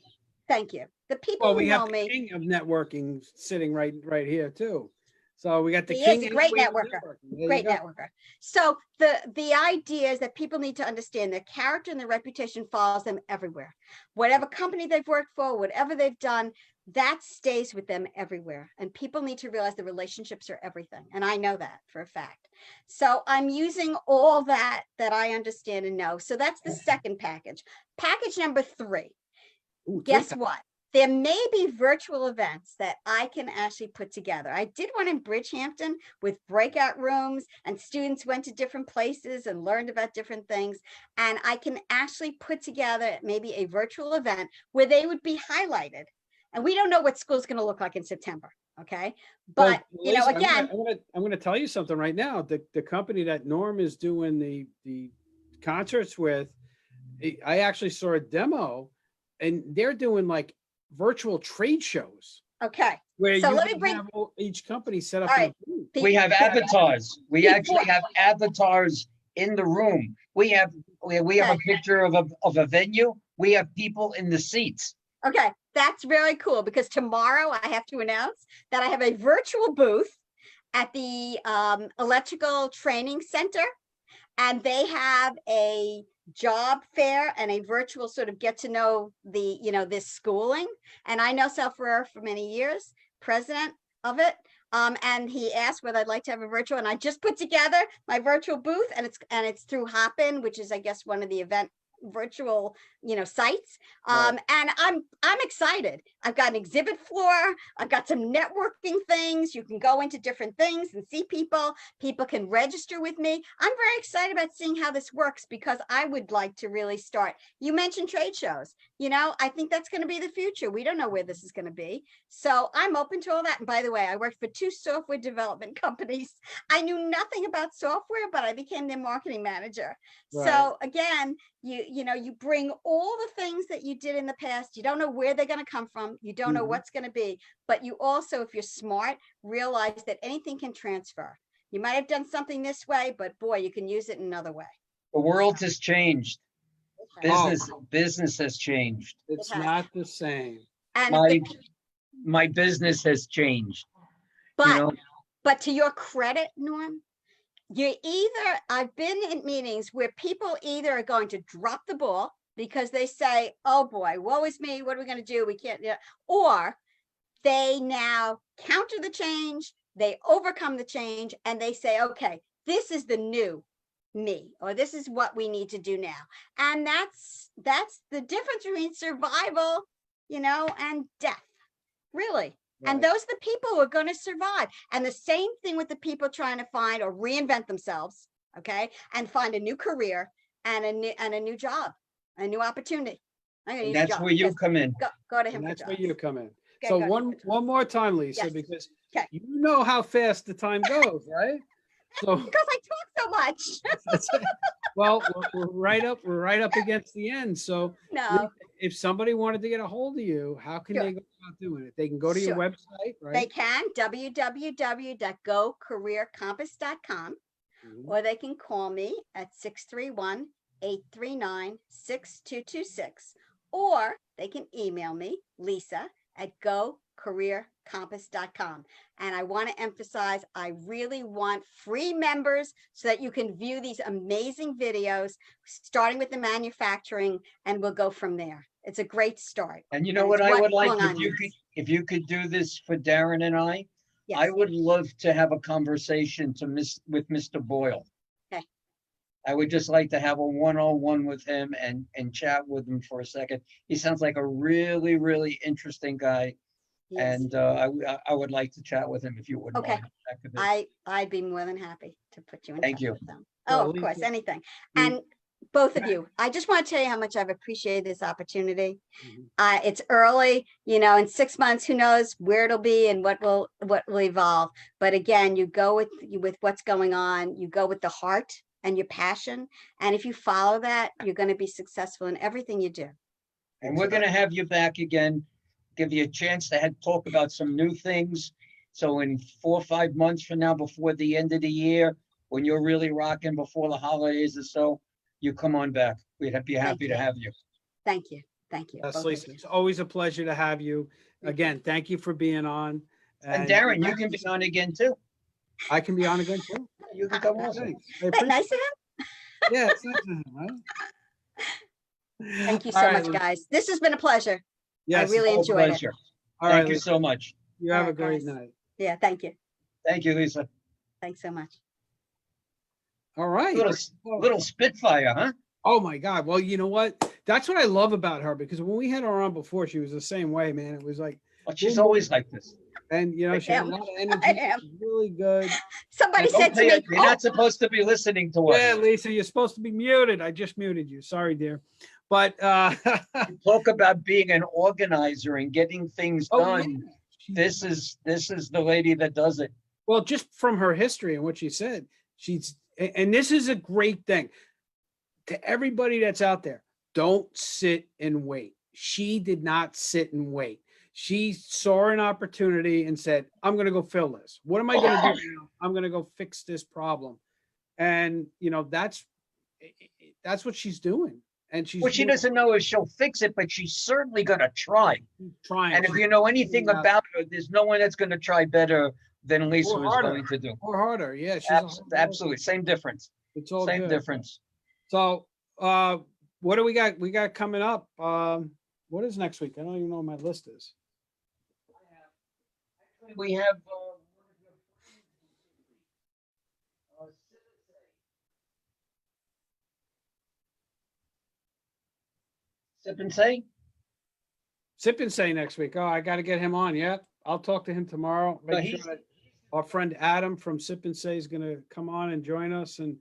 thank you. The people
Well,
who
we have
know
the
me,
king of networking sitting right here too. So we got the
he
king
is a
and
great
queen of
networker.
networking. There you
Great
go.
networker. So the idea is that people need to understand their character and their reputation follows them everywhere. Whatever company they've worked for, whatever they've done, that stays with them everywhere. And people need to realize the relationships are everything. And I know that for a fact. So I'm using all that I understand and know. So that's the second package. Package number three.
Ooh,
Guess what? There may be virtual events that I can actually put together. I did one in Bridgehampton with breakout rooms, and students went to different places and learned about different things. And I can actually put together maybe a virtual event where they would be highlighted. And we don't know what school's going to look like in September. Okay. But,
Well,
you know,
Lisa,
again,
I'm gonna tell you something right now. The company that Norm is doing the concerts with, I actually saw a demo, and they're doing like virtual trade shows
okay.
where
So
you
let me
can
bring,
have each company set up.
all right.
in a booth.
We have avatars. We actually
Before-
have avatars in the room. We have a picture of a venue. We have people in the seats.
Okay, that's very cool, because tomorrow I have to announce that I have a virtual booth at the Electrical Training Center, and they have a job fair and a virtual sort of get to know the, you know, this schooling. And I know Sal Ferrer for many years, president of it. And he asked whether I'd like to have a virtual, and I just put together my virtual booth, and it's through Hopin, which is, I guess, one of the event virtual, you know, sites. And I'm excited. I've got an exhibit floor. I've got some networking things. You can go into different things and see people. People can register with me. I'm very excited about seeing how this works, because I would like to really start. You mentioned trade shows. You know, I think that's going to be the future. We don't know where this is going to be. So I'm open to all that. And by the way, I worked for 2 software development companies. I knew nothing about software, but I became their marketing manager.
Right.
So again, you know, you bring all the things that you did in the past. You don't know where they're going to come from. You don't know what's going to be, but you also, if you're smart, realize that anything can transfer. You might have done something this way, but boy, you can use it in another way.
The world has changed. Business has changed.
It's not the same.
And
My business has changed.
but
You know?
but to your credit, Norm, I've been in meetings where people either are going to drop the ball because they say, oh boy, woe is me, what are we going to do? We can't, or they now counter the change, they overcome the change, and they say, okay, this is the new me, or this is what we need to do now. And that's the difference between survival, you know, and death, really. And those are the people who are going to survive. And the same thing with the people trying to find or reinvent themselves, okay, and find a new career and a new job, a new opportunity.
And that's where you come in.
Go to him.
And
for
that's where
jobs.
you come in.
Okay,
So
go to him for
one more time, Lisa,
Yes.
because
Okay.
you know how fast the time goes, right? So
because I talk so much.
well, we're right up against the end. So
No.
if somebody wanted to get a hold of you, how can
Sure.
they go about doing it? They can go to your
Sure.
website,
They
right?
can, www.gocareercompass.com,
Mhm.
or they can call me at 631-839-6226, or they can email me, Lisa, at gocareercompass.com. And I want to emphasize, I really want free members so that you can view these amazing videos, starting with the manufacturing, and we'll go from there. It's a great start.
And you know
And
what
it's
I would like,
Long
if
Island
you
is.
could, if you could do this for Darren and I
Yes.
would love to have a conversation with Mr. Boyle.
Okay.
I would just like to have a one-on-one with him and chat with him for a second. He sounds like a really, really interesting guy.
Yes.
And I would like to chat with him if you wouldn't
Okay.
mind. That could be-
I'd be more than happy to put you in
Thank
touch
you.
with them.
Well,
Oh, of course,
Lisa,
anything.
you-
And both of you, I just want to tell you how much I've appreciated this opportunity.
Mhm.
It's early, in 6 months, who knows where it'll be and what will evolve. But again, you go with what's going on, you go with the heart and your passion. And if you follow that, you're going to be successful in everything you do.
And we're gonna have you back again, give you a chance to talk about some new things. So in 4 or 5 months from now, before the end of the year, when you're really rocking before the holidays or so, you come on back. We'd be happy to
you.
have you.
Thank you. Thank you.
Yes,
both of
Lisa,
you.
it's always a pleasure to have you. Again, thank you for being on.
And Darren, you can be on again too.
I can be on again too.
You can come also.
Thanks. I
Isn't that
appreciate
nice of him?
Yeah, it's nice of him, right?
Thank you
All
so
right,
much,
Lisa.
guys. This has been a pleasure.
Yes.
I really
Oh,
enjoyed it.
pleasure.
All right,
Thank you
Lisa.
so much.
You have
All
a
right,
great
guys.
night.
Yeah, thank you.
Thank you, Lisa.
Thanks so much.
All right.
Little Spitfire, huh?
Oh my God. Well, you know what? That's what I love about her, because when we had her on before, she was the same way, man. It was like,
But she's
boom,
always
boom.
like this.
And she had a lot of energy.
am.
She's really good.
Somebody
Don't
said to
pay
me,
it. You're not supposed to be listening to us.
Yeah, Lisa, you're supposed to be muted. I just muted you. Sorry, dear. But
Talk about being an organizer and getting things
oh,
done.
yeah.
This is the lady that does it.
Well, just from her history and what she said, and this is a great thing to everybody that's out there. Don't sit and wait. She did not sit and wait. She saw an opportunity and said, I'm going to go fill this. What am I going to do now? I'm going to go fix this problem. And, that's what she's doing. And she's
Well, she doesn't know if she'll fix it, but she's certainly going to try.
trying.
And if you know anything about her, there's no one that's going to try better than Lisa
Or
is
harder.
going to do.
Or harder. Yeah. She's
Absolutely. Same difference.
It's all
Same
good.
difference.
So, what do we got? We got coming up. What is next week? I don't even know what my list is.
We have Sip and Say.
Sip and Say next week. Oh, I got to get him on. Yeah, I'll talk to him tomorrow.
No,
Make sure that our friend Adam from Sip and Say is going to come on and join us. And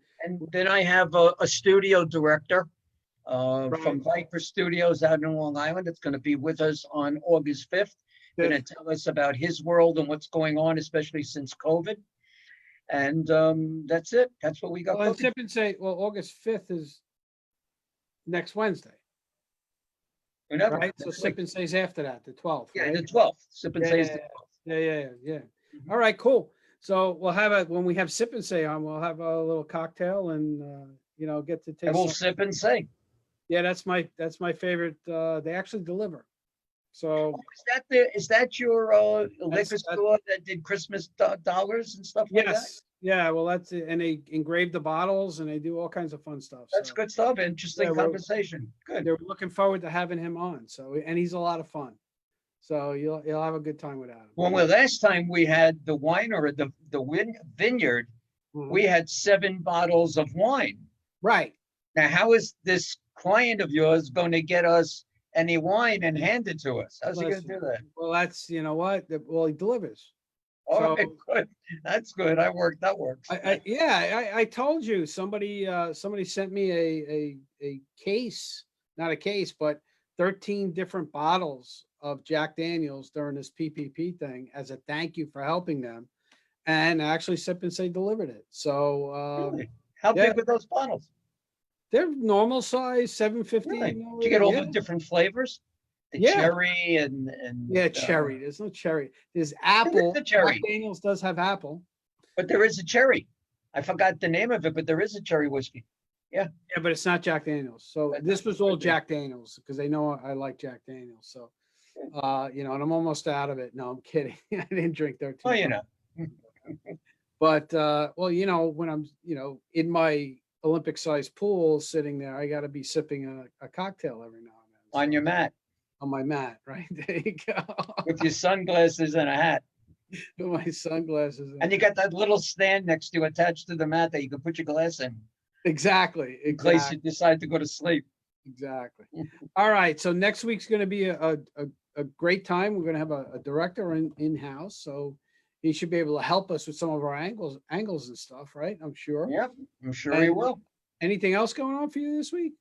then I have a studio director
Right.
from Viper Studios out in Long Island. It's going to be with us on August 5th. Going to tell us about his world and what's going on, especially since COVID. And that's it. That's what we got.
Well, and
cooking.
Sip and Say, well, August 5th is next Wednesday,
Whenever.
right? So Sip and Say's after that, the 12th.
Yeah,
right?
the 12th. Sip and
Yeah,
Say
yeah,
is the 12th.
Yeah. All right, cool. So we'll have when we have Sip and Say on, we'll have a little cocktail and get to taste.
And we'll
something.
sip and say.
Yeah, that's my favorite. They actually deliver. So
Is that your liquor store that did Christmas dollars and stuff like that?
yes, yeah. Well, that's it. And they engrave the bottles and they do all kinds of fun stuff.
That's
so.
good stuff. Interesting
Yeah,
conversation. Good.
They're looking forward to having him on. So, and he's a lot of fun. So you'll have a good time with Adam.
Well, last time we had the winery at the vineyard, we had 7 bottles of wine.
Right.
Now, how is this client of yours going to get us any wine and hand it to us? How's he going to do that?
Well, that's he delivers.
All right,
So-
good. That's good. That works.
I told you somebody sent me a case, not a case, but 13 different bottles of Jack Daniels during this PPP thing as a thank you for helping them, and actually Sip and Say delivered it. So
Really? How big were those bottles?
They're normal size, 750.
Really? Did you get all
yeah.
the different flavors? The
Yeah.
cherry and
Yeah, cherry. There's no cherry. There's apple.
a cherry.
Jack Daniels does have apple.
But there is a cherry. I forgot the name of it, but there is a cherry whiskey.
Yeah, but it's not Jack Daniels. So this was all Jack Daniels because they know I like Jack Daniels. So, you know, and I'm almost out of it. No, I'm kidding. I didn't drink 13.
Oh, you know.
But, well, you know, when I'm, you know, in my Olympic sized pool sitting there, I got to be sipping a cocktail every now and then.
On your mat.
On my mat, right? There you go.
With your sunglasses and a hat.
With my sunglasses.
And you got that little stand next to you attached to the mat that you can put your glass in.
Exactly.
In case you decide to go to sleep.
Exactly. All right. So next week's going to be a great time. We're going to have a director in-house. So he should be able to help us with some of our angles and stuff, right? I'm sure.
Yep. I'm sure he will.
Anything else going on for you this week?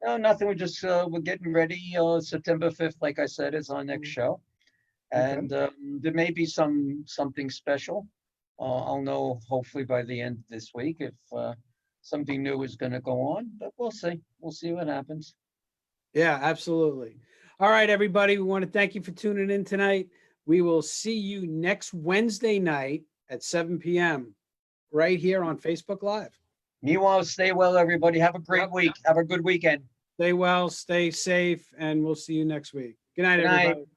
No, nothing. We're just, we're getting ready. September 5th, like I said, is our next show. And there may be something special. I'll know hopefully by the end of this week if something new is going to go on, but we'll see. We'll see what happens.
Yeah, absolutely. All right, everybody. We want to thank you for tuning in tonight. We will see you next Wednesday night at 7 p.m. right here on Facebook Live.
Meanwhile, stay well, everybody. Have a great week. Have a good weekend.
Stay well, stay safe, and we'll see you next week. Good night,
Good night.
everybody.